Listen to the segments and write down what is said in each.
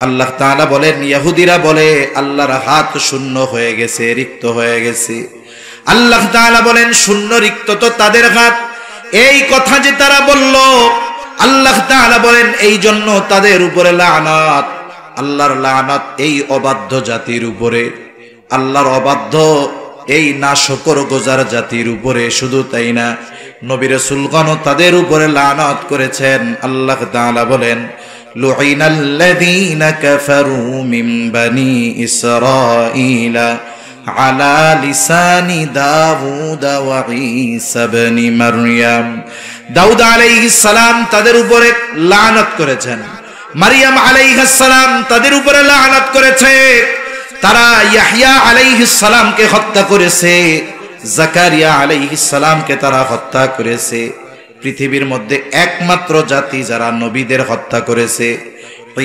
আল্লাহ তাআলা বলেন, ইহুদিরা বলে আল্লাহর হাত শূন্য হয়ে গেছে, রিক্ত হয়ে গেছে। আল্লাহ তাআলা বলেন, শূন্য রিক্ত তো তাদের হাত। এই কথা যে তারা বলল, আল্লাহ তাআলা বলেন এই জন্য তাদের উপরে লানাত, আল্লাহর লানাত এই অবাধ্য জাতির উপরে, আল্লাহর অবাধ্য এই নাশকর গোজার জাতির উপরে। শুধু তাই না, নবী রাসূলগণ তাদের উপরে লানাত করেছেন। আল্লাহ তাআলা বলেন, লুইনাল্লাযীনা কাফারু মিন বানি ইসরাঈলা আলা লিসানি দাউদ ওয়া ঈসা ইবনে মারইয়াম। দাউদ আলাইহিস সালাম তাদের উপরে লানত করেছেন, মারইয়াম আলাইহিস সালাম তাদের উপরে লানত করেছে। তারা ইয়াহইয়া আলাইহিস সালামকে হত্যা করেছে, জাকারিয়া আলাইহিস সালামকে তারা হত্যা করেছে। পৃথিবীর মধ্যে একমাত্র জাতি যারা নবীদের হত্যা করেছে,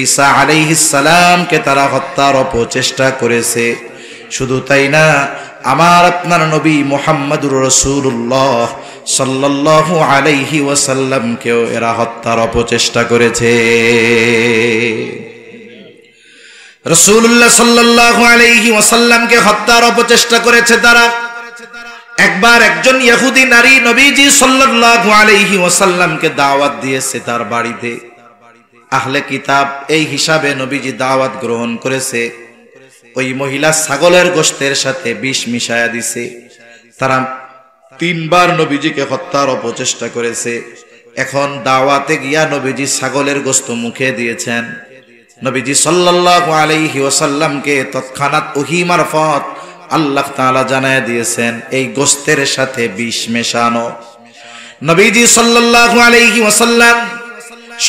ঈসা আলাইহিস সালামকে তারা হত্যার অপচেষ্টা করেছে। শুধু তাই না, আমার আপনার নবী মুহাম্মদুর রাসূলুল্লাহ সাল্লাল্লাহু আলাইহি ওয়াসাল্লামকেও এরা হত্যার অপচেষ্টা করেছে। রাসূলুল্লাহ সাল্লাল্লাহু আলাইহি ওয়াসাল্লামকে হত্যার অপচেষ্টা করেছে তারা। একবার একজন ইহুদি নারী নবীজি সাল্লাল্লাহু আলাইহি ওয়াসাল্লামকে দাওয়াত দিয়েছে তার বাড়িতে। আহলে কিতাব এই হিসাবে নবীজি দাওয়াত গ্রহণ করেছে। ওই মহিলা ছাগলের গোশতের সাথে বিষ মিশায়া দিছে। তারা 3 বার নবীজিকে হত্যার অপচেষ্টা করেছে। এখন দাওয়াতে গিয়া নবীজি ছাগলের গোশত মুখে দিয়েছেন। নবীজি সাল্লাল্লাহু আলাইহি ওয়াসাল্লামকে তৎক্ষণাৎ ওহী মারফত আল্লাহ তাআলা জানায় দিয়েছেন এই গোশতের সাথে বিষ মেশানো। নবীজি সাল্লাল্লাহু আলাইহি ওয়াসাল্লাম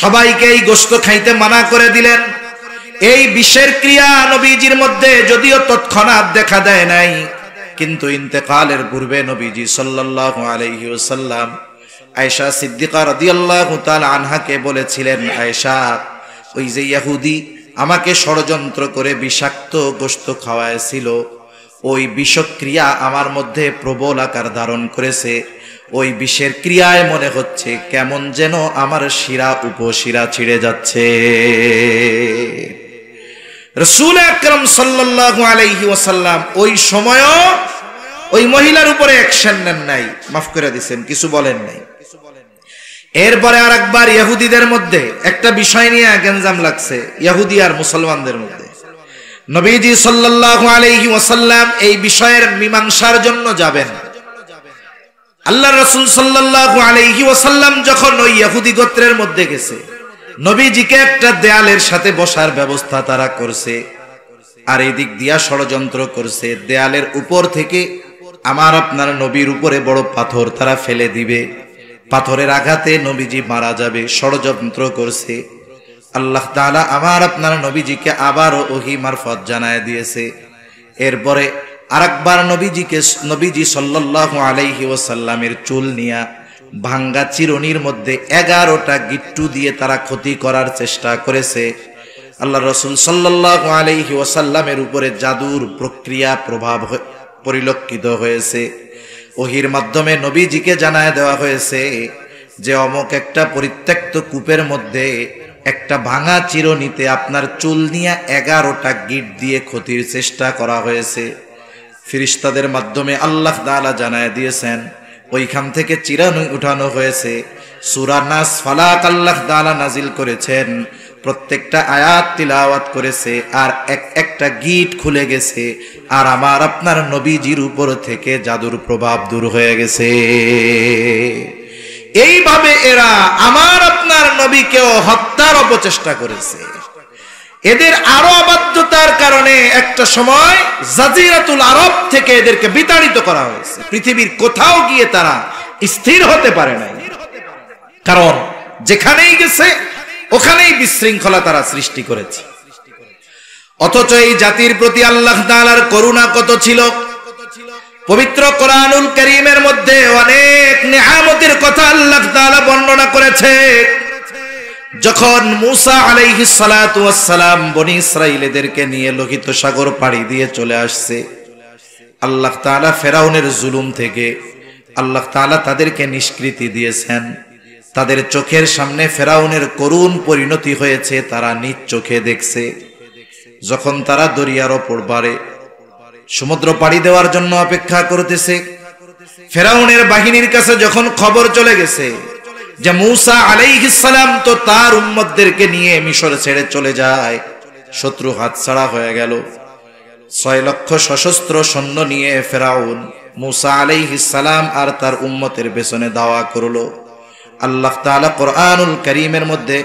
সবাইকে এই গোশত খাইতে মানা করে দিলেন। এই বিষের ক্রিয়া নবীজির মধ্যে যদিও তৎক্ষণাৎ দেখা দেয় নাই, কিন্তু ইন্তেকালের পূর্বে নবীজি সাল্লাল্লাহু আলাইহি ওয়াসাল্লাম আয়েশা সিদ্দিকা রাদিয়াল্লাহু তাআলা আনহাকে বলেছিলেন, আয়েশা, ওই যে ইহুদি আমাকে ষড়যন্ত্র করে বিষাক্ত গোশত খাওয়াইছিল, ওই বিষক্রিয়া আমার মধ্যে প্রবল আকার ধারণ করেছে। ওই বিষের ক্রিয়ায় মনে হচ্ছে কেমন যেন আমার শিরা উপশিরা ছিঁড়ে যাচ্ছে। রাসূল আকরাম সাল্লাল্লাহু আলাইহি ওয়াসাল্লাম ওই সময়ও ওই মহিলার উপরে অ্যাকশন নেন নাই, মাফ করে দিয়েছেন, কিছু বলেন নাই। এরপরে আরেকবার ইহুদিদের মধ্যে একটা বিষয় নিয়ে গঞ্জাম লাগছে, ইহুদি আর মুসলমানদের মধ্যে। নবীজি সাল্লাল্লাহু আলাইহি ওয়াসাল্লাম এই বিষয়ের মীমাংসার জন্য যাবেন। আল্লাহর রাসূল সাল্লাল্লাহু আলাইহি ওয়াসাল্লাম যখন ওই ইহুদি গোত্রের মধ্যে গেছে, নবীজিকে একটা দেয়ালের সাথে বসার ব্যবস্থা তারা করছে, আর এই দিক দিয়া ষড়যন্ত্র করছে। দেয়ালের উপর থেকে আমার আপনার নবীর উপরে বড় পাথর তারা ফেলে দিবে, পাথরের আঘাতে নবীজি মারা যাবে, ষড়যন্ত্র করছে। আল্লাহ তাআলা আমার আপনার নবীজিকে আবারও ওহী মারফত জানায় দিয়েছে। এরপরে আরেকবার নবীজি সাল্লাল্লাহু আলাইহি ওয়াসাল্লামের চুল নিয়া ভাঙ্গা চিরুনির মধ্যে 11টা গিট্টু দিয়ে তারা ক্ষতি করার চেষ্টা করেছে। আল্লাহ রাসূল সাল্লাল্লাহু আলাইহি ওয়াসাল্লামের উপরে জাদুর প্রক্রিয়া প্রভাব পরিলক্ষিত হয়েছে। ওহীর মাধ্যমে নবীজিকে জানায় দেওয়া হয়েছে যে অমুক একটা পরিত্যক্ত কূপের মধ্যে একটা ভাঙা চিরুনিতে আপনার চুল নিয়ে 11টা গিট দিয়ে ক্ষতির চেষ্টা করা হয়েছে। ফেরেশতাদের মাধ্যমে আল্লাহ তাআলা জানায় দিয়েছেন ওইখান থেকে চিরুনি উঠানো হয়েছে। সূরা নাস ফালাক আল্লাহ তাআলা নাজিল করেছেন, প্রত্যেকটা আয়াত তিলাওয়াত করেছে, আর একটা গিট খুলে গেছে, আর আমার আপনার নবীজির উপর থেকে জাদুর প্রভাব দূর হয়ে গেছে। এইভাবে এরা আমার আপনার নবীকেও হত্যার অপচেষ্টা করেছে। এদের আরো অবাধ্যতার কারণে একটা সময় জাজিরাতুল আরব থেকে এদেরকে বিতাড়িত করা হয়েছে। পৃথিবীর কোথাও গিয়ে তারা স্থির হতে পারে নাই, কারণ যেখানেই গেছে ওখানেই বিশৃঙ্খলা তারা সৃষ্টি করেছে। অথচ এই জাতির প্রতি আল্লাহ তাআলার করুণা কত ছিল। পবিত্র কোরআনুল কারীমের মধ্যে অনেক নিয়ামতের কথা আল্লাহ তাআলা বর্ণনা করেছে। যখন মুসা আলাইহিস সালাতু ওয়াস সালাম বনি ইসরাঈলদেরকে নিয়ে লোহিত সাগর পাড়ি দিয়ে চলে আসছে, আল্লাহ তাআলা ফেরাউনের জুলুম থেকে আল্লাহ তাআলা তাদেরকে নিষ্কৃতি দিয়েছেন। তাদের চোখের সামনে ফেরাউনের করুণ পরিণতি হয়েছে, তারা নিজ চোখে দেখছে। যখন তারা দরিয়ার ওপর পারে সমুদ্র পাড়ি দেওয়ার জন্য অপেক্ষা করতেছে, ফেরাউনের বাহিনীর কাছে যখন খবর চলে গেছে যে মূসা আলাইহিস সালাম তো তার উম্মতদেরকে নিয়ে মিশর ছেড়ে চলে যায়, শত্রু হাতছাড়া হয়ে গেল। 6 লক্ষ সশস্ত্র সৈন্য নিয়ে ফেরাউন মূসা আলাইহিস সালাম আর তার উম্মতের পেছনে দাওয়া করলো। আল্লাহ তাআলা কোরআনুল কারীমের মধ্যে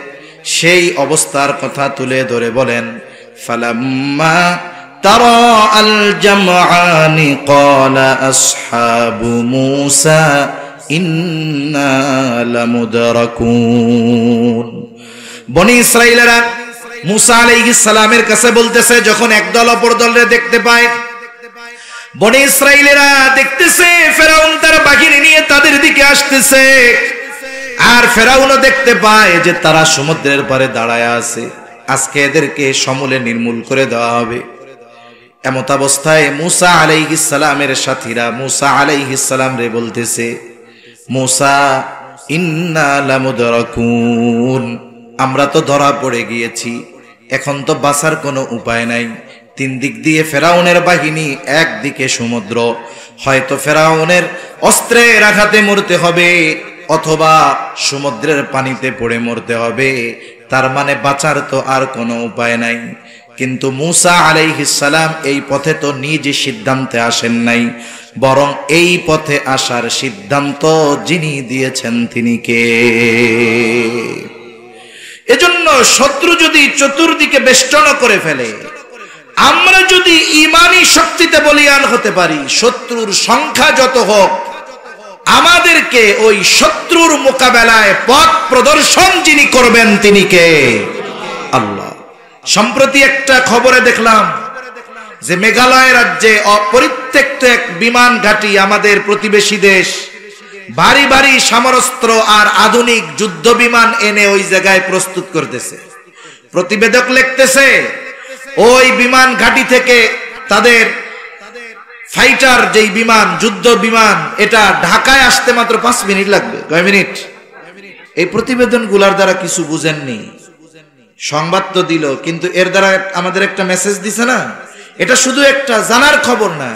সেই অবস্থার কথা তুলে ধরে বলেন, ফালাম্মা তারা আল জামআনি ক্বালা আসহাবু মূসা ইন্না লামুদরাকুন। বনি ইসরাইলেরা মূসা আলাইহিস সালামের কাছে বলতেছে, যখন একদল অপর দলরে দেখতে পায়, বনি ইসরাইলেরা দেখতেছে ফেরাউন তার বাহিনী নিয়ে তাদের দিকে আসতেছে, আর ফেরাউনও দেখতে পায় যে তারা সমুদ্রের পারে দাঁড়ায় আছে, আজকে এদেরকে সমূলে নির্মূল করে দেওয়া হবে। এমত অবস্থায় মূসা আলাইহিস সালামের সাথীরা মূসা আলাইহিস সালাম রে বলতেছে, মূসা ইন্না লামুদরাকুন, আমরা তো ধরা পড়ে গিয়েছি, এখন তো বাঁচার কোনো উপায় নাই। 3 দিক দিয়ে ফেরাউনের বাহিনী, একদিকে সমুদ্র, হয়তো ফেরাউনের অস্ত্রের আঘাতে মরতে হবে অথবা সমুদ্রের পানিতে পড়ে মরতে হবে, তার মানে বাঁচার তো আর কোনো উপায় নাই। কিন্তু মূসা আলাইহিস সালাম এই পথে তো নিজে সিদ্ধান্তে আসেন নাই, বরং এই পথে আসার সিদ্ধান্ত যিনি দিয়েছেন তিনি কে? এজন্য শত্রু যদি চতুর্দিকে বেষ্টন করে ফেলে, আমরা যদি ঈমানি শক্তিতে বলীয়ান হতে পারি, শত্রুর সংখ্যা যত হোক, আমাদেরকে ওই শত্রুর মোকাবেলায় পথ প্রদর্শন যিনি করবেন তিনি কে? আল্লাহ। সম্প্রতি একটা খবরে দেখলাম যে মেঘালয় রাজ্যে অপরিত্যক্ত এক বিমান ঘাঁটি আমাদের প্রতিবেশী দেশ ভারী ভারী সমরাস্ত্র আর আধুনিক যুদ্ধ বিমান এনে ওই জায়গায় প্রস্তুত করতেছে। প্রতিবেদক লিখতেছে, ওই বিমান ঘাঁটি থেকে তাদের ফাইটার যেই বিমান, যুদ্ধ বিমান, এটা ঢাকায় আসতে মাত্র 5 মিনিট লাগবে। কয় মিনিট? এই প্রতিবেদন গুলার দ্বারা কিছু বুঝেননি, সংবাদ তো দিল, কিন্তু এর দ্বারা আমাদের একটা মেসেজ দিছে না, এটা শুধু একটা জানার খবর না,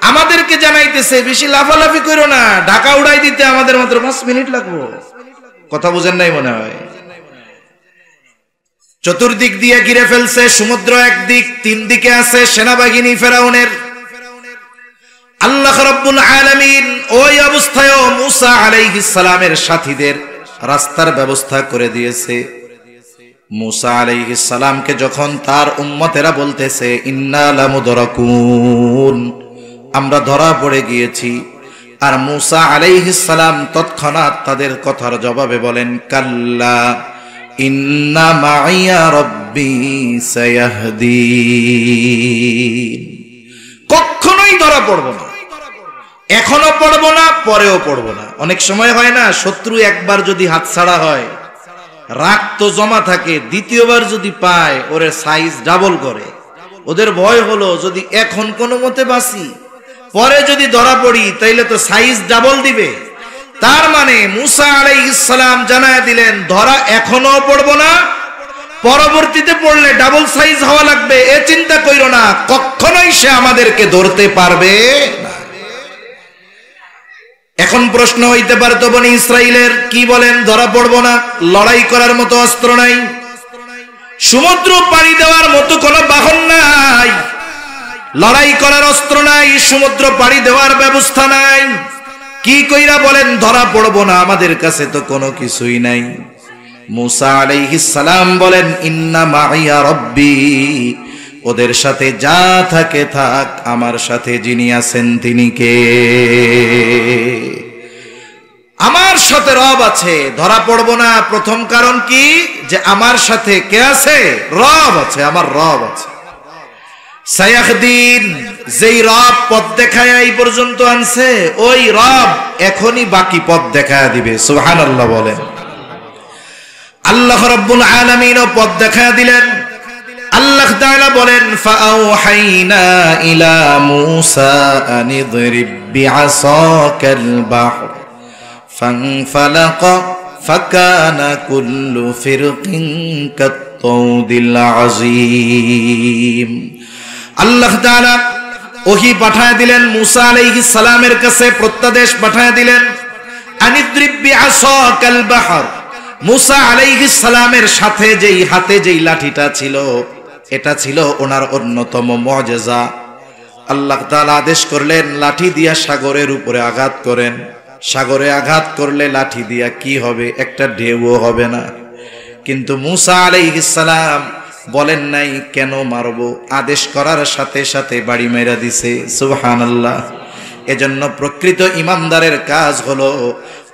আমাদেরকে জানাইতেছে বেশি লাফালাফি করো না, ঢাকা উড়াই দিতে আমাদের মাত্র 5 মিনিট লাগবে। কথা বুঝেন নাই মনে হয়। চতুর্দিক দিয়ে ঘিরে ফেলছে সমুদ্র একদিক, 3 দিকে আছে সেনাবাহিনী ফেরাউনের। আল্লাহ রাব্বুল আলামিন ওই অবস্থায় মূসা আলাইহিস সালামের সাথীদের রাস্তার ব্যবস্থা করে দিয়েছে। মূসা আলাইহিস সালামকে যখন তার উম্মতেরা বলতেছে ইন্না লামুদরাকুন, আমরা ধরা পড়ে গিয়েছি, আর মূসা আলাইহিস সালাম তৎক্ষণাৎ তাদের কথার জবাবে বলেন, কাল্লা ইন্না মাইয়া রাব্বি সায়াহদিন, কখনোই ধরা পড়ব না, এখনো পড়ব না, পরেও পড়ব না। অনেক সময় হয় না, শত্রু একবার যদি হাতছাড়া হয়, রাগ তো জমা থাকে, দ্বিতীয়বার যদি পায় ওরে সাইজ ডাবল করে। ওদের ভয় হলো যদি এখন কোনো মতে বাঁচি, পরে যদি ধরা পড়ি তাইলে তো সাইজ ডাবল দিবে। তার মানে মূসা আলাইহিস সালাম জানায় দিলেন, ধরা এখনো পড়ব না, পরবর্তীতে পড়লে ডাবল সাইজ হওয়া লাগবে, এ চিন্তা কইরো না, কখনোই সে আমাদেরকে ধরতে পারবে না। এখন প্রশ্ন হইতে পারতো বনি ইসরাইলের, কি বলেন ধরা পড়ব না? লড়াই করার মতো অস্ত্র নাই, সমুদ্র পাড়ি দেওয়ার মতো কোনো বাহন নাই, লড়াই করার অস্ত্র নাই, সমুদ্র পাড়ি দেওয়ার ব্যবস্থা নাই, কি কইরা বলেন ধরা পড়ব না? আমাদের কাছে তো কোনো কিছুই নাই। মূসা আলাইহিস সালাম বলেন, ইন্না মাইয়া রাব্বি, ওদের সাথে যা থাকে থাক, আমার সাথে যিনি আছেন তিনি কে? আমার সাথে রব আছে, ধরা পড়ব না। প্রথম কারণ কি? যে আমার সাথে কে আছে? রব আছে, আমার রব আছে। সায়াহদিন, যেই রব পথ দেখায় এই পর্যন্ত আনছে, ওই রব এখনই বাকি পথ দেখায় দিবে। সুবহানাল্লাহ বলেন। আল্লাহ রাব্বুল আলামিনও পথ দেখায় দিলেন। আল্লাহ তাআলা বলেন, ফাআওহাইনা ইলা মূসা আনিদরিব বিআসাকাল বাহর ফানফালাকা ফাকানা কুল্লু ফিরকিন কাত্তাউদিল আযীম। আল্লাহ তাআলা ওহী পাঠায় দিলেন মুসা আলাইহিস সালামের কাছে, প্রত্যাদেশ পাঠায় দিলেন আনিদ্রিব বিআসাকাল বাহর। মুসা আলাইহিস সালামের সাথে যেই হাতে যেই লাঠিটা ছিল, এটা ছিল ওনার অন্যতম মুআজিজা। আল্লাহ তাআলা আদেশ করলেন লাঠি দিয়া সাগরের উপরে আঘাত করেন। সাগরে আঘাত করলে লাঠি দিয়া কি হবে? একটা ঢেউও হবে না। কিন্তু মুসা আলাইহিস সালাম বলেন নাই কেন মারবো, আদেশ করার সাথে সাথে বাড়ি মেরা দিছে। সুবহানাল্লাহ। এজন্য প্রকৃত ইমানদারের কাজ হলো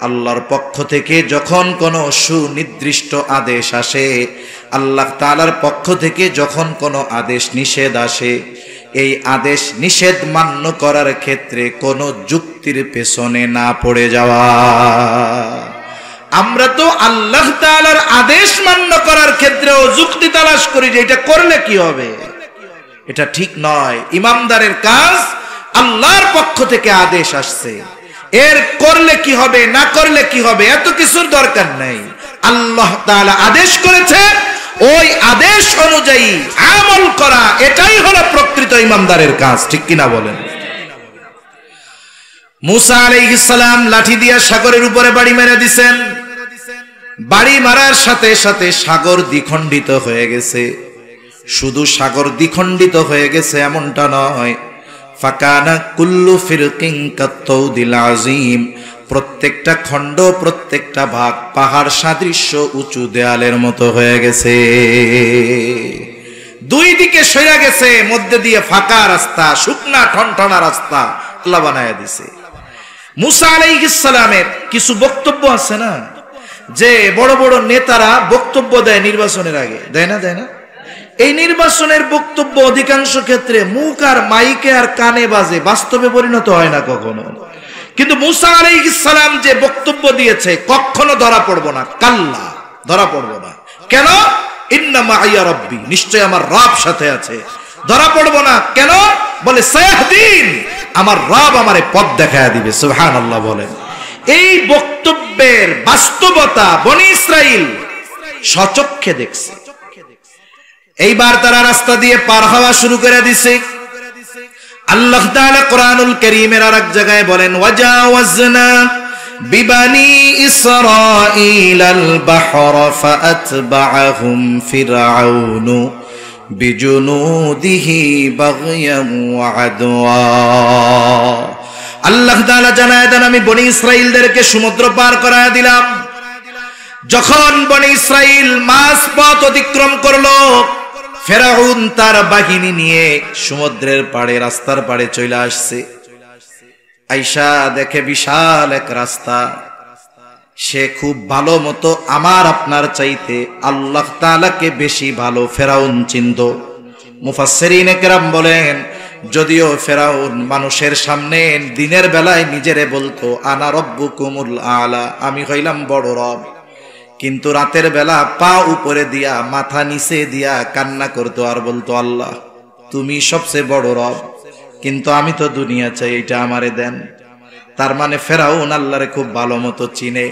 আল্লাহর পক্ষ থেকে যখন কোনো সুনির্দিষ্ট আদেশ আসে, আল্লাহ তাআলার পক্ষ থেকে যখন কোনো আদেশ নিষেধ আসে, এই আদেশ নিষেধ মান্য করার ক্ষেত্রে কোনো যুক্তির পেছনে না পড়ে যাওয়া। আমরা তো আল্লাহ তাআলার আদেশ মান্য করার ক্ষেত্রেও যুক্তি তালাশ করি যে এটা করলে কি হবে। এটা ঠিক নয়। ইমানদারের কাজ আল্লাহর পক্ষ থেকে আদেশ আসছে, এর করলে কি হবে না করলে কি হবে এত কিছুর দরকার নেই। আল্লাহ তাআলা আদেশ করেছে, ওই আদেশ অনুযায়ী আমল করা, এটাই হলো প্রকৃত ইমানদারের কাজ। ঠিক কিনা বলেন? মুসা আলাইহিস সালাম লাঠি দিয়া সাগরের উপরে বাড়ি মেরে দিছেন। বাড়ি মারার সাথে সাথে সাগর দ্বিখণ্ডিত হয়ে গেছে। শুধু সাগর দ্বিখণ্ডিত হয়ে গেছে এমনটা নয়, ফাকানা কুল্লু ফিরকিন কাত্তাউদিল আযীম। প্রত্যেকটা খণ্ড, প্রত্যেকটা ভাগ পাহাড় সাদৃশ্য উঁচু দেয়ালের মতো হয়ে গেছে। দুই দিকে সরে গেছে, মধ্যে দিয়ে ফাঁকা রাস্তা, শুকনা ঠনঠনা রাস্তা আল্লাহ বানায়া দিছে। মুসা আলাইহিস সালামের কিছু বক্তব্য আছে না, যে বড় বড় নেতারা বক্তব্য দেয় নির্বাচনের আগে, দেয় না? এই নির্বাচনের বক্তব্য অধিকাংশ ক্ষেত্রে মুখ আর মাইকে আর কানে বাজে, বাস্তবে পরিণত হয় না কখনো। কিন্তু মুসা আলাইহিস সালাম যে বক্তব্য দিয়েছে কখনো ধরা পড়বো না, কাল্লা, ধরা পড়বো না। কেন? ইন্না মাইয়া রাব্বি, নিশ্চয় আমার রব সাথে আছে। ধরা পড়বো না কেন? বলে সায়াহদিন, আমার রব আমারে পথ দেখায় দিবে। সুবহানাল্লাহ বলেন। এই বক্তব্যের বাস্তবতা বনি ইসরাইল সচক্ষে দেখছে। এইবার তারা রাস্তা দিয়ে পার হওয়া শুরু করে দিছে। আল্লাহ তাআলা কোরআনুল কারীমের আরেক জায়গায় বলেন, ওয়াজাওয়াজনা বিবানি ইসরাঈলাল বাহরা ফাআতবাআহুম ফিরআউনু বিজুনুদিহি বাগয়াম ওয়া আদওয়া। আল্লাহ তাআলা জানায় দেন, আমি বনি ইসরাইলদেরকে সমুদ্র পার করায় দিলাম। যখন বনি ইসরাইল মাঝ পথ অতিক্রম করলো, ফেরাউন তার বাহিনী নিয়ে সমুদ্রের পাড়ে, রাস্তার পাড়ে চলে আসছে। আইসা দেখে বিশাল এক রাস্তা। সে খুব ভালো মতো আমার আপনার চাইতে আল্লাহ তাআলাকে বেশি ভালো ফেরাউন চিনত। মুফাসসিরিনে কেরাম বলেন, যদিও ফেরাউন মানুষের সামনে দিনের বেলায় নিজেরে বলতো আনা রব্বুকুমুল আলা, আমি হইলাম বড় রব, কিন্তু রাতের বেলা পা উপরে দিয়া মাথা নিচে দিয়া কান্না করতো আর বলতো আল্লাহ তুমি সবচেয়ে বড় রব, কিন্তু আমি তো দুনিয়া চাই, এটা আমারে দেন। তার মানে ফেরাউন আল্লাহরে খুব ভালো মতো চিনে।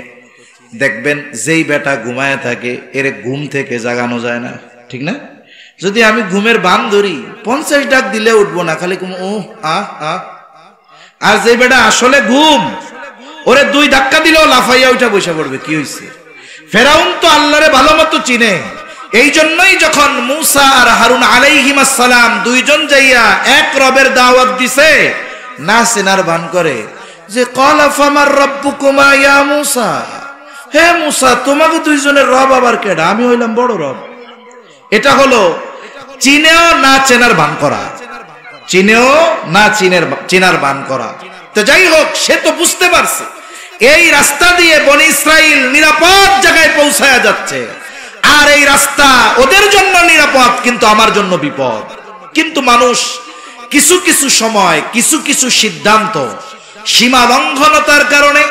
দেখবেন যেই বেটা ঘুমায় থাকে এর ঘুম থেকে জাগানো যায় না, ঠিক না? যদি আমি ঘুমের বান ধরি 50 ডাক দিলে উঠবো না, খালি ঘুম ও আ আ। আর যে বেটা আসলে ঘুম, ওরে 2 ধাক্কা দিলেও লাফাইয়া উঠা বসে পড়বে। কি হইছে? ফেরাউন তো আল্লাহরে ভালো মতো চিনে। এই জন্যই যখন মুসা আর হারুন আলাইহিমাস সালাম দুইজন যাইয়া এক রবের দাওয়াত দিছে, না চেনার ভান করে যে ক্বালা ফামার রাব্বুকুমা ইয়া মুসা, হে মুসা তোমাকে দুইজনের রব আবার কেডা? আমি হইলাম বড় রব। এটা হলো চিনেও না চেনার ভান করা, চিনেও না চেনার ভান করা। তো যাই হোক, সে তো বুঝতে পারছে এই রাস্তা দিয়ে বনি ইসরাইল নিরাপদ জায়গায় পৌঁছায়া যাচ্ছে, আর এই রাস্তা ওদের জন্য নিরাপদ, কিন্তু আমার জন্য বিপদ। কিন্তু মানুষ কিছু কিছু সময় কিছু কিছু সিদ্ধান্ত সীমা লঙ্ঘনতার কারণে,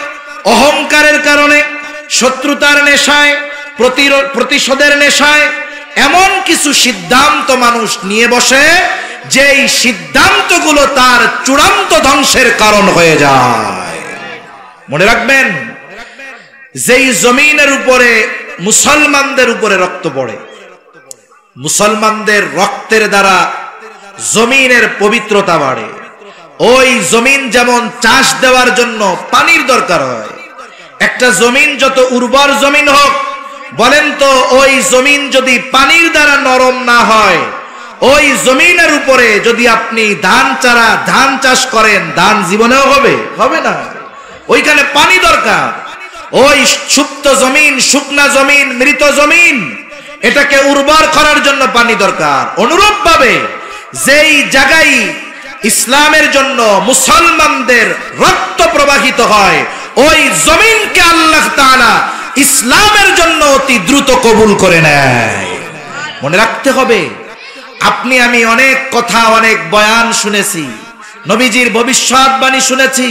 অহংকারের কারণে, শত্রুতার নেশায়, প্রতিশোধের নেশায় এমন কিছু সিদ্ধান্ত মানুষ নিয়ে বসে, যেই সিদ্ধান্তগুলো তার চূড়ান্ত ধ্বংসের কারণ হয়ে যায়। মনে রাখবেন, যেই জমিনের উপরে মুসলমানদের উপরে রক্ত পড়ে, মুসলমানদের রক্তের দ্বারা জমিনের পবিত্রতা বাড়ে। ওই জমিন যেমন চাষ দেওয়ার জন্য পানির দরকার হয়, একটা জমিন যত উর্বর জমিন হোক, বলেন তো ওই জমিন যদি পানির দ্বারা নরম না হয়, ওই জমিনের উপরে যদি আপনি ধান চাষ করেন, ধান জীবনেও হবে না। ওইখানে পানি দরকার। ওই সুপ্ত জমিন, শুকনা জমিন, মৃত জমিন, এটাকে উর্বর করার জন্য পানি দরকার। অনুরূপ ভাবে যেই জায়গায় ইসলামের জন্য মুসলমানদের রক্ত প্রবাহিত হয়, ওই জমিনকে আল্লাহ তাআলা ইসলামের জন্য অতি দ্রুত কবুল করে নেয়। মনে রাখতে হবে। আপনি আমি অনেক কথা, অনেক বয়ান শুনেছি, নবীজির ভবিষ্যৎবাণী শুনেছি,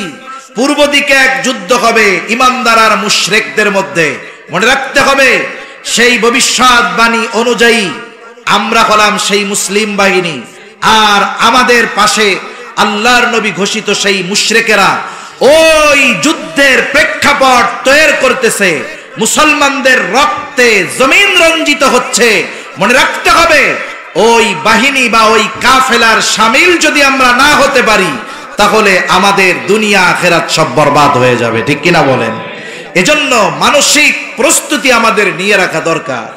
পূর্ব দিকে এক যুদ্ধ হবে ইমানদার আর মুশরিকদের মধ্যে। মনে রাখতে হবে, সেই ভবিষ্যৎবাণী অনুযায়ী আমরা হলাম সেই মুসলিম বাহিনী, আর আমাদের পাশে আল্লাহর নবী ঘোষিত সেই মুশরিকেরা ওই যুদ্ধের প্রেক্ষাপট তৈরি করতেছে। মুসলমানদের রক্তে জমিন রঞ্জিত হচ্ছে। মনে রাখতে হবে, ওই বাহিনী বা ওই কাফেলার শামিল যদি আমরা না হতে পারি, তাহলে আমাদের দুনিয়া আখিরাত সব বরবাদ হয়ে যাবে। ঠিক কিনা বলেন? এজন্য মানসিক প্রস্তুতি আমাদের নিয়ে রাখা দরকার।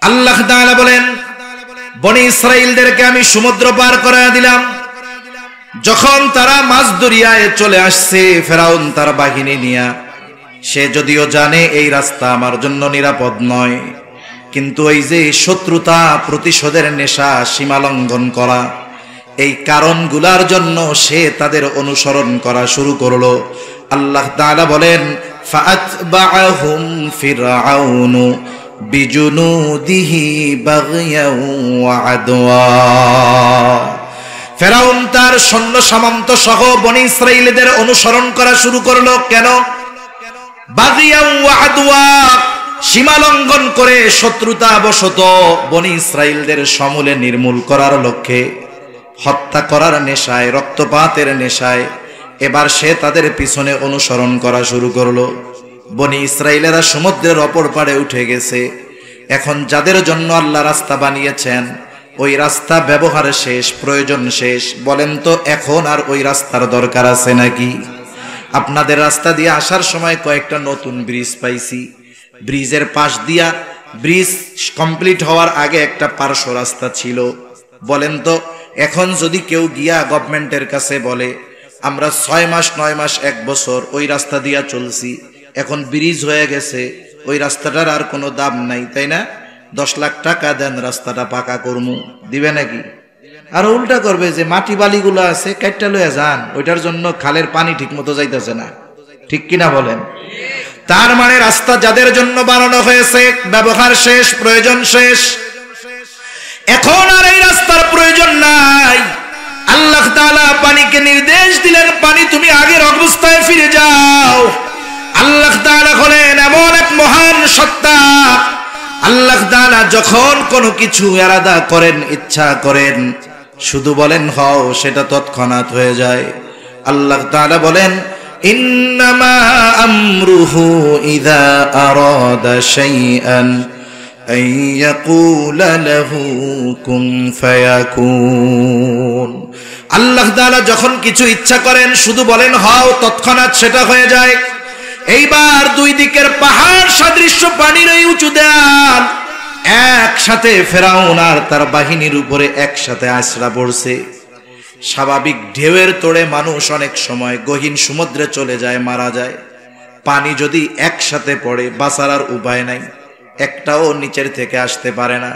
আল্লাহ তাআলা বলেন, বনি ইসরাইলদেরকে আমি সমুদ্র পার করায় দিলাম। যখন তারা মাছ দরিয়ায় চলে আসছে, ফেরাউন তার বাহিনী নিয়ে, সে যদিও জানে এই রাস্তা আমার জন্য নিরাপদ নয়, কিন্তু এই যে শত্রুতা, প্রতিশোধের নেশা, সীমা লঙ্ঘন করা, এই কারণগুলার জন্য সে তাদের অনুসরণ করা শুরু করলো। আল্লাহ তাআলা বলেন, ফাআতবাআহুম ফিরআউনু বিজুনুদিহি বাগয়াও ওয়া আদওয়া। ফেরাউন তার সৈন্য সামন্ত সহ বনি ইসরাইলদের অনুসরণ করা শুরু করলো। কেন? বাগয়াও ওয়া আদওয়া, সীমা লঙ্ঘন করে, শত্রুতা বশত বনি ইসরাইলদের সমূলে নির্মূল করার লক্ষ্যে, হত্যা করার নেশায়, রক্তপাতের নেশায় এবার সে তাদের পিছনে অনুসরণ করা শুরু করলো। বনি ইসরাইলেরা সমুদ্রের অপর পাড়ে উঠে গেছে। এখন যাদের জন্য আল্লাহ রাস্তা বানিয়েছেন, ওই রাস্তা ব্যবহার শেষ, প্রয়োজন শেষ। বলেন তো এখন আর ওই রাস্তার দরকার আছে নাকি? আপনাদের রাস্তা দিয়ে আসার সময় কয়েকটা নতুন ব্রিজ পাইছি। ব্রিজের পাশ দিয়া, ব্রিজ কমপ্লিট হওয়ার আগে একটা পার্শ্ব রাস্তা ছিল। বলেন তো এখন যদি কেউ গিয়া গভর্নমেন্টের কাছে বলে, আমরা 6 মাস 9 মাস 1 বছর ওই রাস্তা দিয়া চলছি, এখন ব্রিজ হয়ে গেছে, ওই রাস্তাটার আর কোনো দাম নাই, তাই না? 10 লাখ টাকা দেন, রাস্তাটা পাকা করমু, দিবে নাকি? আর উল্টা করবে যে মাটি বালিগুলো আছে কাইটটা লয়ে যান, ওইটার জন্য খালের পানি ঠিক মতো যাইতেছে না। ঠিক কিনা বলেন? তার মানে রাস্তা যাদের জন্য বানানো হয়েছে, ব্যবহার শেষ, প্রয়োজন শেষ। এখন আর এই রাস্তার প্রয়োজন নাই। আল্লাহ তাআলা পানিকে নির্দেশ দিলেন, পানি তুমি আগের অবস্থায় ফিরে যাও। আল্লাহ তাআলা হলেন এমন এক মহান সত্তা। আল্লাহ তাআলা যখন কোনো কিছু ইরাদা করেন, ইচ্ছা করেন, শুধু বলেন হও, সেটা তৎক্ষণাৎ হয়ে যায়। আল্লাহ তাআলা বলেন, ইন্নামা আমরুহু ইযা আরাদা শাইআন আন ইয়াকুলা লাহু কুন ফায়াকুন। আল্লাহ তাআলা যখন কিছু ইচ্ছা করেন, শুধু বলেন হও, তৎক্ষণাৎ সেটা হয়ে যায়। এইবার দুই দিকের পাহাড় সাদৃশ্য পানির এই উঁচু দেয়াল একসাথে ফেরাউন আর তার বাহিনীর উপরে একসাথে আছড়া পড়ছে। স্বাভাবিক ঢেউয়ের তোড়ে মানুষ অনেক সময় গহীন সমুদ্রে চলে যায়, মারা যায়। পানি যদি একসাথে পড়ে, বাঁচার আর উপায় নাই, একটাও নিচের থেকে আসতে পারে না।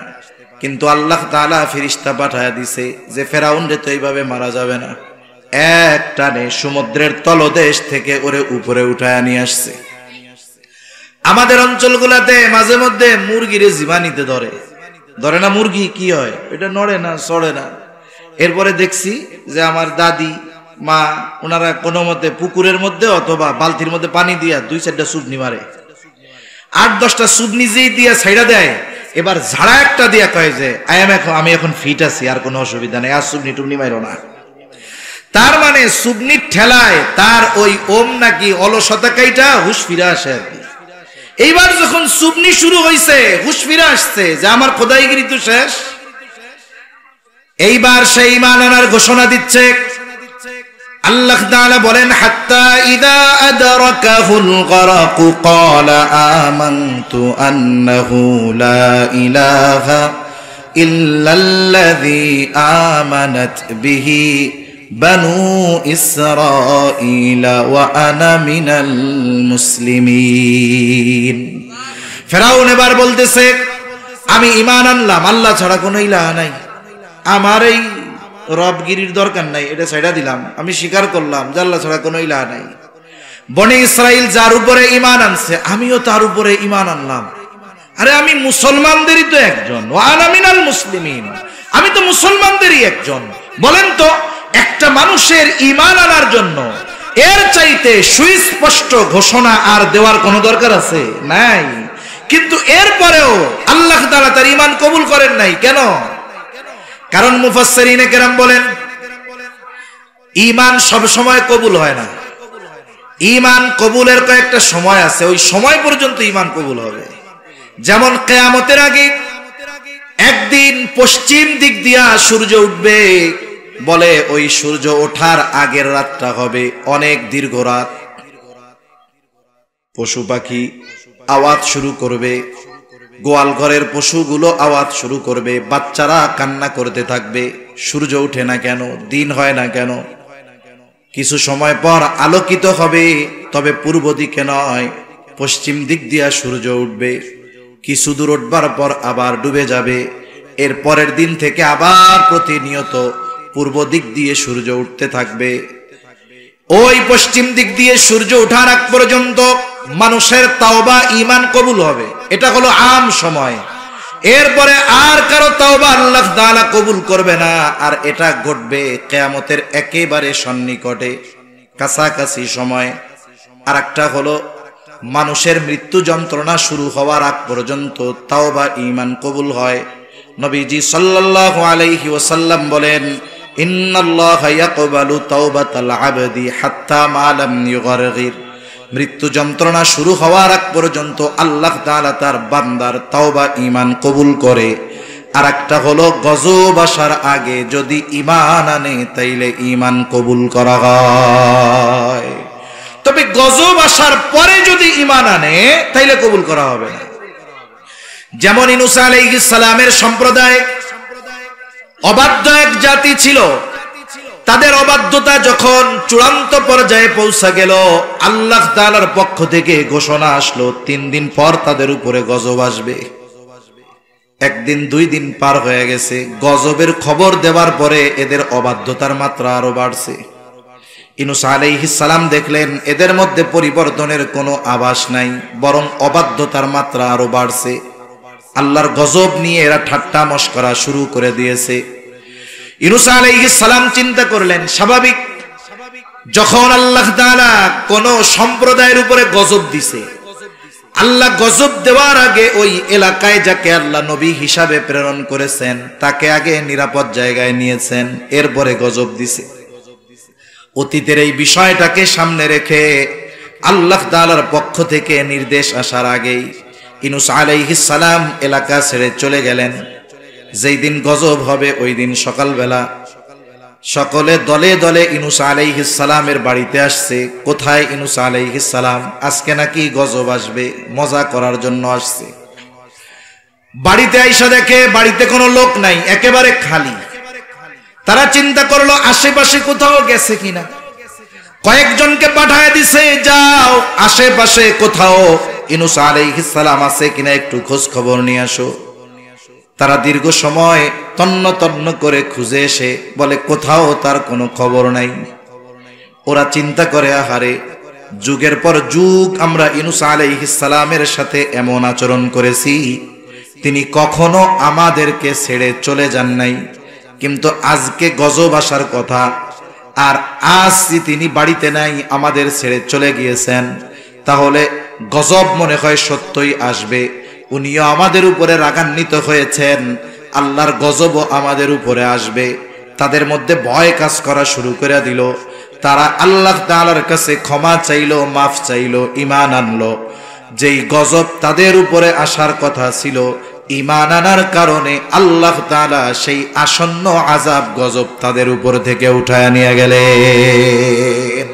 কিন্তু আল্লাহ তাআলা ফেরেশতা পাঠায়া দিছে যে ফেরাউন রে তো এইভাবে মারা যাবে না, এক টানে সমুদ্রের তলদেশ থেকে ওরে উপরে উঠায় নিয়ে আসছে। আমাদের অঞ্চলগুলাতে মাঝে মধ্যে মুরগিরে জীবাণীতে ধরে না, মুরগি কি হয়, এটা নড়ে না, চড়ে না। এরপরে দেখছি যে আমার দাদি, মা, ওনারা কোনো মতে পুকুরের মধ্যে অথবা বালতির মধ্যে পানি দিয়া 2-4টা চুবনি মারে, 8-10টা চুবনি যেই দিয়া ছাইড়া দেয়, এবার ঝাড়া একটা দিয়া কয় যে আমি এখন ফিট আছি, আর কোনো অসুবিধা নেই, আর চুবনি টুবনি মাইরো না। তার মানে চুবনির ঠেলায় তার ওই ওম নাকি অলসতা কাইটা হুশ ফিরে আসে আর কি। এইবার যখন সুবনি শুরু হইছে, হুশ ফিরে আসছে যে আমার খোদাইগিরি তো শেষ, এইবার সেই ঈমান আনার ঘোষণা দিচ্ছে। আল্লাহ তাআলা বলেন, হাত্তা ইযা আদরাকাহুল গরাকু ক্বালা আমানতু আন্নাহু লা ইলাহা ইল্লাল্লাযী আমানাত বিহি বানু ইসরাঈল ওয়া আনা মিনাল মুসলিমিন। ফিরআউন এবার বলতেছে, আমি ঈমান আনলাম, আল্লাহ ছাড়া কোনো ইলাহ নাই, আমার এই রবগিরির দরকার নাই, এটা ছেড়ে দিলাম, আমি স্বীকার করলাম যে আল্লাহ ছাড়া কোনো ইলাহ নাই। বনি ইসরাইল যার উপরে ঈমান আনছে, আমিও তার উপরে ঈমান আনলাম। আরে আমি মুসলমানদেরই তো একজন, ওয়া আনা মিনাল মুসলিমিন, আমি তো মুসলমানদেরই একজন। বলেন তো, একটা মানুষের ঈমান আনার জন্য এর চাইতে সুস্পষ্ট ঘোষণা আর দেওয়ার কোনো দরকার আছে? নাই। কিন্তু এরপরেও আল্লাহ তাআলা তার ঈমান কবুল করেন নাই। কেন? কারণ মুফাসসিরিনে কেরাম বলেন, ঈমান সব সময় কবুল হয় না। ঈমান কবুলের কয়েকটা সময় আছে, ওই সময় পর্যন্ত ঈমান কবুল হবে। যেমন কিয়ামতের আগে একদিন পশ্চিম দিক দিয়া সূর্য উঠবে, বলে ওই সূর্য ওঠার আগের রাতটা হবে অনেক দীর্ঘ রাত। পশু পাখি আওয়াজ শুরু করবে, গোয়াল ঘরের পশুগুলো আওয়াজ শুরু করবে, বাচ্চারা কান্না করতে থাকবে, সূর্য উঠে না কেন, দিন হয় না কেন। কিছু সময় পর আলোকিত হবে, তবে পূর্ব দিকে নয়, পশ্চিম দিক দিয়া সূর্য উঠবে। কিছু দূর উঠবার পর আবার ডুবে যাবে। এর পরের দিন থেকে আবার প্রতিনিয়ত পূর্ব দিক দিয়ে সূর্য উঠতে থাকবে। ওই পশ্চিম দিক দিয়ে সূর্য ওঠার আগ পর্যন্ত মানুষের তাওবা ঈমান কবুল হবে, এটা হলো আম সময়। এরপরে আর কারো তাওবা আল্লাহ তাআলা কবুল করবে না, আর এটা ঘটবে কিয়ামতের একেবারে সন্নিকটে, কাছাকাছি সময়। আর একটা হলো মানুষের মৃত্যু যন্ত্রণা শুরু হওয়ার আগ পর্যন্ত তাওবা ঈমান কবুল হয়। নবীজি সাল্লাল্লাহু আলাইহি ওয়াসাল্লাম বলেন, ইন্নাল্লাহা ইয়াকবালু তাওবাতাল আবদি হাত্তা মা লাম ইউগারগির। মৃত্যু যন্ত্রণা শুরু হওয়ার আগ পর্যন্ত আল্লাহ তাআলা তার বান্দার তাওবা ঈমান কবুল করে। আর একটা হলো গজব আসার আগে যদি ঈমান আনে তাইলে ঈমান কবুল করা হয়, তবে গজব আসার পরে যদি ঈমান আনে তাইলে কবুল করা হবে না। যেমন ইউনূস আলাইহিস সালামের সম্প্রদায় অবাধ্য এক জাতি ছিল। তাদের অবাধ্যতা যখন চূড়ান্ত পর্যায়ে পৌঁছা গেল, আল্লাহ তাআলার পক্ষ থেকে ঘোষণা আসলো 3 দিন পর তাদের উপরে গজব আসবে। একদিন 2 দিন পার হয়ে গেছে, গজবের খবর দেওয়ার পরে এদের অবাধ্যতার মাত্রা আরো বাড়ছে। ইউনূস আলাইহিস সালাম দেখলেন এদের মধ্যে পরিবর্তনের কোনো আভাস নাই, বরং অবাধ্যতার মাত্রা আরো বাড়ছে। আল্লাহর গজব নিয়ে এরা ঠাট্টা মশকরা শুরু করে দিয়েছে। ইউনূস আলাইহিস সালাম চিন্তা করলেন, স্বাভাবিক, যখন আল্লাহ তাআলা কোন সম্প্রদায়ের উপরে গজব দিছে, আল্লাহ গজব দেওয়ার আগে ওই এলাকায় যাকে আল্লাহ নবী হিসাবে প্রেরণ করেছেন তাকে আগে নিরাপদ জায়গায় নিয়েছেন, এরপরে গজব দিছে। অতীতের এই বিষয়টাকে সামনে রেখে আল্লাহ তাআলার পক্ষ থেকে নির্দেশ আসার আগেই ইউনূস আলাইহিস সালাম এলাকা ছেড়ে চলে গেলেন। যেই দিন গজব হবে ওই দিন সকালবেলা সকলে দলে দলে ইউনূস আলাইহিস সালামের বাড়িতে আসছে। কোথায় ইউনূস আলাইহিস সালাম? আজকে নাকি গজব আসবে, মজা করার জন্য আসছে। বাড়িতে আইসা দেখে বাড়িতে কোনো লোক নাই, একেবারে খালি। তারা চিন্তা করলো আশেপাশে কোথাও গেছে কিনা। কয়েকজনকে পাঠায় দিছে, যাও আশেপাশে কোথাও ইউনূস আলাইহিস সালাম আছে কিনা একটু খোঁজ খবর নিয়ে আসো। তারা দীর্ঘ সময় তন্ন তন্ন করে খুঁজে এসে বলে কোথাও তার কোনো খবর নাই। ওরা চিন্তা করে, আহারে, যুগের পর যুগ আমরা ইউনূস আলাইহিস সালামের সাথে এমন আচরণ করেছি, তিনি কখনো আমাদেরকে ছেড়ে চলে যান নাই, কিন্তু আজকে গজব আসার কথা, আর আজ তিনি বাড়িতে নাই, আমাদের ছেড়ে চলে গিয়েছেন, তাহলে গজব মনে হয় সত্যই আসবে। উনিও আমাদের উপরে রাগান্বিত হয়েছেন, আল্লাহর গজবও আমাদের উপরে আসবে। তাদের মধ্যে ভয় কাজ করা শুরু করে দিল। তারা আল্লাহ তাআলার কাছে ক্ষমা চাইলো, মাফ চাইলো, ঈমান আনলো। যেই গজব তাদের উপরে আসার কথা ছিল, ঈমান আনার কারণে আল্লাহ তাআলা সেই আসন্ন আযাব গজব তাদের উপর থেকে উঠায় নিয়ে গেলেন।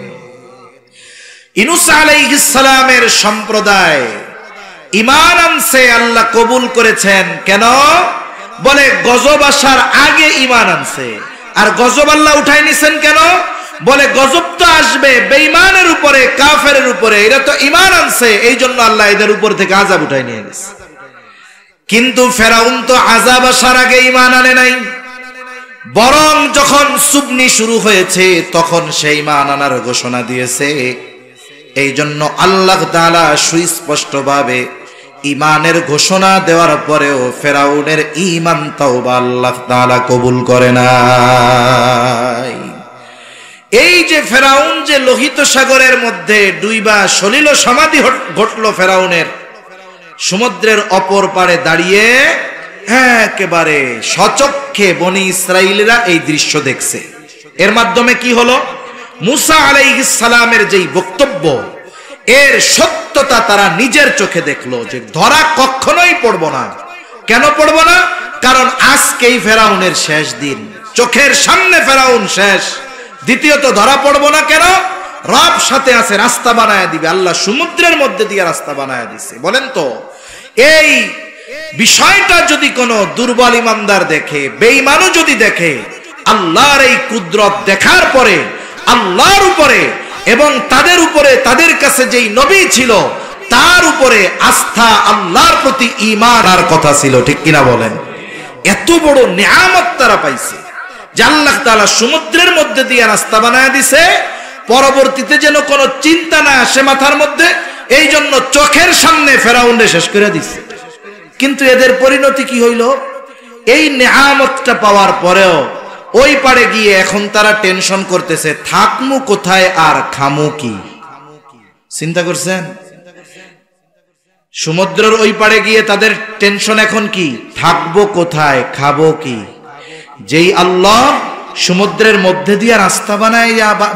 ইউনূস আলাইহিস সালামের সম্প্রদায় ঈমান আনছে, আল্লাহ কবুল করেছেন। কেন? বলে গজব আসার আগে ঈমান আনছে। আর গজব আল্লাহ উঠায় নিছেন কেন? বলে গজব তো আসবে বেঈমানের উপরে, কাফেরের উপরে, এরা তো ঈমান আনছে, এই জন্য আল্লাহ এদের উপর থেকে আযাব উঠায় নিয়ে গেছে। কিন্তু ফেরাউন তো আযাব আসার আগে ঈমান আনে নাই, বরং যখন সুবনি শুরু হয়েছে তখন সে ঈমান আনার ঘোষণা দিয়েছে। এই জন্য আল্লাহ তাআলা সুস্পষ্টভাবে ঈমানের ঘোষণা দেওয়ার পরেও ফেরাউনের ঈমান তওবা আল্লাহ তাআলা কবুল করে নাই। এই যে ফেরাউন যে লোহিত সাগরের মধ্যে ডুইবা সলিল সমাধি ঘটল ফেরাউনের, সমুদ্রের অপর পারে দাঁড়িয়ে একেবারে সচক্ষে বনি ইসরাইলরা এই দৃশ্য দেখছে। এর মাধ্যমে কি হলো? মুসা আলাইহিস সালামের যেই বক্তব্য, এর সত্যতা তারা নিজের চোখে দেখলো, যে ধরা কখনোই পড়ব না। কেন পড়ব না? কারণ আজকেই ফেরাউনের শেষ দিন, চোখের সামনে ফেরাউন শেষ। দ্বিতীয়ত ধরা পড়ব না কেন? রব সাথে আছে, রাস্তা বানায় দিবে। আল্লাহ সমুদ্রের মধ্যে দিয়ে রাস্তা বানায় দিছে। বলেন তো, এই বিষয়টা যদি কোনো দুর্বল ইমানদার দেখে, বেঈমানও যদি দেখে, আল্লাহর এই কুদরত দেখার পরে আল্লাহর উপরে এবং তাদের উপরে, তাদের কাছে যেই নবী ছিল তার উপরে আস্থা, আল্লাহর প্রতি ঈমান আর কথা ছিল, ঠিক কিনা বলেন? এত বড় নিয়ামত তারা পাইছে যে আল্লাহ তাআলা সমুদ্রের মধ্যে দিয়ে রাস্তা বানায় দিছে, পরবর্তীতে যেন কোনো চিন্তা না আসে মাথার মধ্যে, এই জন্য চোখের সামনে ফেরাউনরে শেষ করে দিছে। কিন্তু এদের পরিণতি কি হইল? এই নিয়ামতটা পাওয়ার পরেও ওই পারে গিয়ে এখন তারা টেনশন করতেছে, থাকমু কোথায় আর খামু কি? চিন্তা করছেন? সমুদ্রের ওই পারে গিয়ে তাদের টেনশন এখন কি? থাকবো কোথায়, খাবো কি? যেই আল্লাহ সমুদ্রের মধ্যে দিয়ে রাস্তা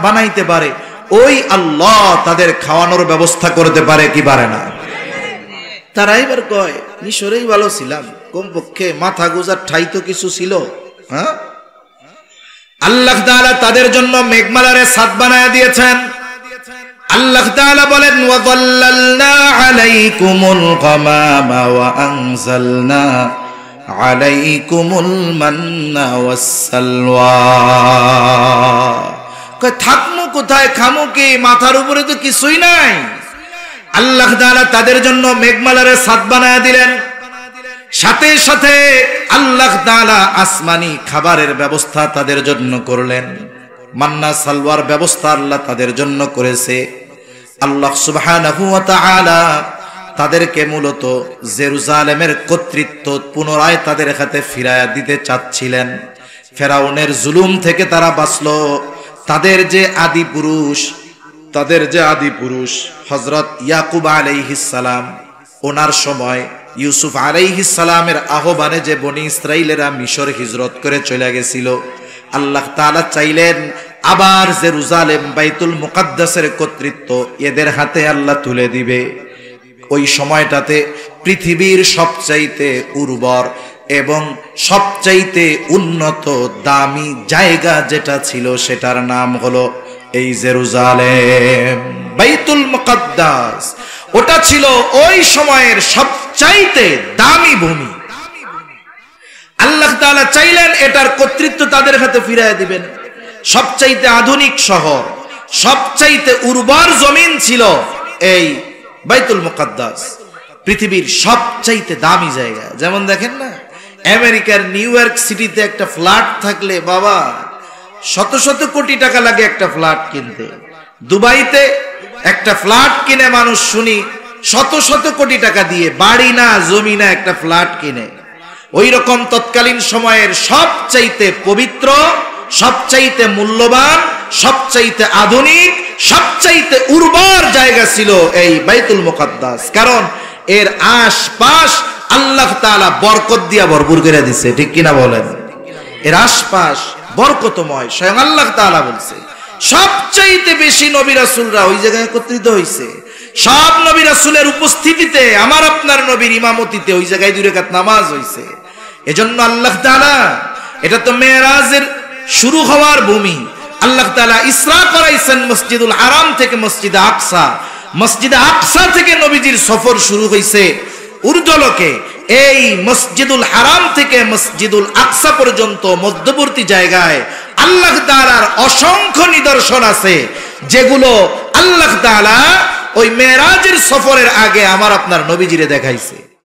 বানাইতে পারে, ওই আল্লাহ তাদের খাওয়ানোর ব্যবস্থা করতে পারে কি পারে না? তারা এবার কয়, মিশরেই ভালো ছিলাম, কমপক্ষে মাথা গোজার ঠাই তো কিছু ছিল। হ্যাঁ, আল্লাহ তাআলা তাদের জন্য মেঘমালারে ছাদ বানায় দিয়েছেন। আল্লাহ তাআলা বলেন, ওয়াযাল্লালনা আলাইকুমুল গামামা ওয়া আনজালনা আলাইকুমুল মান্না ওয়াসসালওয়া। কয় থাকমু কোথায়, খামু কি? মাথার উপরে তো কিছুই নাই। আল্লাহ তাআলা তাদের জন্য মেঘমালারে ছাদ বানায় দিলেন। সাথে সাথে আল্লাহ তাআলা আসমানি খাবারের ব্যবস্থা তাদের জন্য করলেন। মান্না সালওয়ার ব্যবস্থা আল্লাহ তাদের জন্য করেছে। আল্লাহ সুবহানাহু ওয়া তাআলা তাদেরকে মূলত জেরুজালেমের কর্তৃত্ব পুনরায় তাদের হাতে ফিরায়া দিতে চাচ্ছিলেন। ফেরাউনের জুলুম থেকে তারা বাঁচল। তাদের যে আদি পুরুষ হযরত ইয়াকুব আলাইহিস সালাম, ওনার সময় ইউসুফ আলাইহিস সালামের আহ্বানে যে বনি ইসরাইলেরা মিশর হিজরত করে চলে গেছিল, আল্লাহ তাআলা চাইলেন আবার জেরুজালেম বাইতুল মুকাদ্দাসের কর্তৃত্ব এদের হাতে আল্লাহ তুলে দিবে। ওই সময়টাতে পৃথিবীর সবচাইতে উর্বর এবং সবচাইতে উন্নত দামি জায়গা যেটা ছিল সেটার নাম হলো এই জেরুজালেম, বাইতুল মুকাদ্দাস। ওটা ছিল ওই সময়ের সবচাইতে দামি ভূমি। আল্লাহ তাআলা চাইলেন এটার কর্তৃত্ব তাদের হাতে ফিরিয়ে দিবেন। সবচাইতে আধুনিক শহর, সবচাইতে উর্বর জমিন ছিল এই বাইতুল মুকাদ্দাস, পৃথিবীর সবচাইতে দামি জায়গা। যেমন দেখেন না, আমেরিকার নিউ ইয়র্ক সিটিতে একটা ফ্ল্যাট থাকলে বাবা শত শত কোটি টাকা লাগে একটা ফ্ল্যাট কিনতে। দুবাইতে একটা ফ্ল্যাট কিনে মানুষ শুনি শত শত কোটি টাকা দিয়ে, বাড়ি না জমি না, একটা ফ্ল্যাট কিনে। ওই রকম তৎকালীন সময়ের সবচাইতে পবিত্র, সবচাইতে মূল্যবান, সবচাইতে আধুনিক, সবচাইতে উর্বর জায়গা ছিল এই বাইতুল মুকাদ্দাস। কারণ এর আশপাশ আল্লাহ তাআলা বরকত দিয়া ভরপুর করে দিছে, ঠিক কিনা বলেন? এর আশপাশ বরকতময়। স্বয়ং আল্লাহ তাআলা বলছে সবচাইতে বেশি নবী রাসূলরা ওই জায়গায় একত্রিত হয়েছে। সব নবী রাসূলের উপস্থিতিতে আমার আপনার নবীর ইমামতিতে ওই জায়গায় 2 রাকাত নামাজ হইছে। এজন্য আল্লাহ তাআলা, এটা তো মেরাজের শুরু হওয়ার ভূমি, আল্লাহ তাআলা ইসরা করাইছেন মসজিদুল হারাম থেকে মসজিদে আকসা। মসজিদে আকসা থেকে নবীজির সফর শুরু হইছে ঊর্ধ্বলোকে। এই মসজিদুল হারাম থেকে মসজিদুল আকসা পর্যন্ত মধ্যবর্তী জায়গায় আল্লাহ তাআলার অসংখ্য নিদর্শন আছে, যেগুলো আল্লাহ তাআলা ওই মেরাজের সফরের আগে আমার আপনার নবীজিরে দেখাইছে।